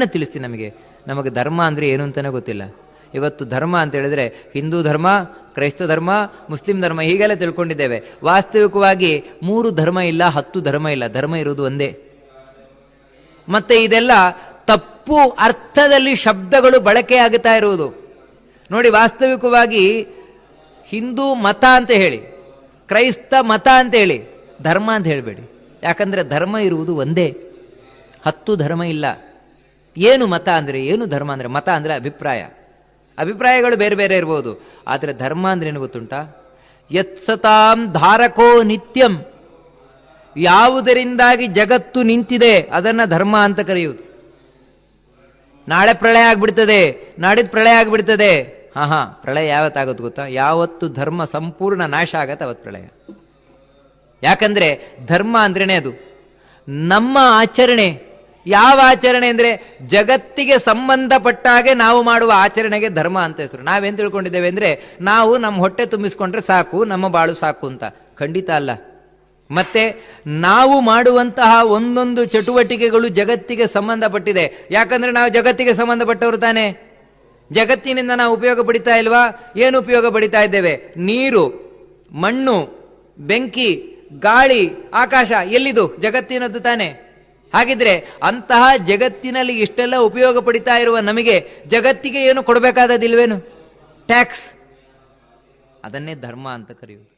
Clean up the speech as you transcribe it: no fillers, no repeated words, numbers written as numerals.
ತಿಳಿಸ್ತೀನಿ. ನಮಗೆ ಧರ್ಮ ಅಂದರೆ ಏನು ಅಂತಲೇ ಗೊತ್ತಿಲ್ಲ. ಇವತ್ತು ಧರ್ಮ ಅಂತ ಹೇಳಿದ್ರೆ ಹಿಂದೂ ಧರ್ಮ, ಕ್ರೈಸ್ತ ಧರ್ಮ, ಮುಸ್ಲಿಂ ಧರ್ಮ ಹೀಗೆಲ್ಲ ತಿಳ್ಕೊಂಡಿದ್ದೇವೆ. ವಾಸ್ತವಿಕವಾಗಿ 3 ಧರ್ಮ ಇಲ್ಲ, 10 ಧರ್ಮ ಇಲ್ಲ. ಧರ್ಮ ಇರುವುದು ಒಂದೇ. ಮತ್ತೆ ಇದೆಲ್ಲ ತಪ್ಪು ಅರ್ಥದಲ್ಲಿ ಶಬ್ದಗಳು ಬಳಕೆ ಆಗುತ್ತಾ ಇರುವುದು ನೋಡಿ. ವಾಸ್ತವಿಕವಾಗಿ ಹಿಂದೂ ಮತ ಅಂತ ಹೇಳಿ, ಕ್ರೈಸ್ತ ಮತ ಅಂತ ಹೇಳಿ, ಧರ್ಮ ಅಂತ ಹೇಳಬೇಡಿ. ಯಾಕಂದ್ರೆ ಧರ್ಮ ಇರುವುದು ಒಂದೇ, 10 ಧರ್ಮ ಇಲ್ಲ. ಏನು ಮತ ಅಂದರೆ, ಏನು ಧರ್ಮ ಅಂದರೆ? ಮತ ಅಂದರೆ ಅಭಿಪ್ರಾಯಗಳು ಬೇರೆ ಬೇರೆ ಇರ್ಬೋದು. ಆದರೆ ಧರ್ಮ ಅಂದ್ರೆ ಏನು ಗೊತ್ತುಂಟಾ? ಯತ್ಸತಾಂ ಧಾರಕೋ ನಿತ್ಯಂ, ಯಾವುದರಿಂದಾಗಿ ಜಗತ್ತು ನಿಂತಿದೆ ಅದನ್ನ ಧರ್ಮ ಅಂತ ಕರೆಯುವುದು. ನಾಳೆ ಪ್ರಳಯ ಆಗ್ಬಿಡ್ತದೆ, ನಾಡಿದ್ದು ಪ್ರಳಯ ಆಗ್ಬಿಡ್ತದೆ. ಪ್ರಳಯ ಯಾವತ್ತಾಗುತ್ತೆ ಗೊತ್ತಾ? ಯಾವತ್ತು ಧರ್ಮ ಸಂಪೂರ್ಣ ನಾಶ ಆಗತ್ತೆ ಅವತ್ತು ಪ್ರಳಯ. ಯಾಕಂದ್ರೆ ಧರ್ಮ ಅಂದ್ರೇನೆ ಅದು. ನಮ್ಮ ಆಚರಣೆ ಯಾವ ಆಚರಣೆ ಅಂದ್ರೆ ಜಗತ್ತಿಗೆ ಸಂಬಂಧಪಟ್ಟ ಹಾಗೆ ನಾವು ಮಾಡುವ ಆಚರಣೆಗೆ ಧರ್ಮ ಅಂತ ಹೆಸರು. ನಾವೇನ್ ತಿಳ್ಕೊಂಡಿದ್ದೇವೆ ಅಂದ್ರೆ ನಾವು ನಮ್ಮ ಹೊಟ್ಟೆ ತುಂಬಿಸ್ಕೊಂಡ್ರೆ ಸಾಕು, ನಮ್ಮ ಬಾಳು ಸಾಕು ಅಂತ. ಖಂಡಿತ ಅಲ್ಲ. ಮತ್ತೆ ನಾವು ಮಾಡುವಂತಹ ಒಂದೊಂದು ಚಟುವಟಿಕೆಗಳು ಜಗತ್ತಿಗೆ ಸಂಬಂಧಪಟ್ಟಿದೆ. ಯಾಕಂದ್ರೆ ನಾವು ಜಗತ್ತಿಗೆ ಸಂಬಂಧಪಟ್ಟವರು ತಾನೆ. ಜಗತ್ತಿನಿಂದ ನಾವು ಉಪಯೋಗ ಪಡಿತಾ ಇಲ್ವಾ? ಏನು ಉಪಯೋಗ ಪಡಿತಾ ಇದ್ದೇವೆ? ನೀರು, ಮಣ್ಣು, ಬೆಂಕಿ, ಗಾಳಿ, ಆಕಾಶ ಎಲ್ಲಿದು? ಜಗತ್ತಿನದ್ದು ತಾನೆ. ಹಾಗಿದ್ರೆ ಅಂತಹ ಜಗತ್ತಿನಲ್ಲಿ ಇಷ್ಟೆಲ್ಲ ಉಪಯೋಗ ಪಡಿತಾ ಇರುವ ನಮಗೆ ಜಗತ್ತಿಗೆ ಏನು ಕೊಡಬೇಕಾದದಿಲ್ವೇನು? ಟ್ಯಾಕ್ಸ್. ಅದನ್ನೇ ಧರ್ಮ ಅಂತ ಕರೆಯುವುದು.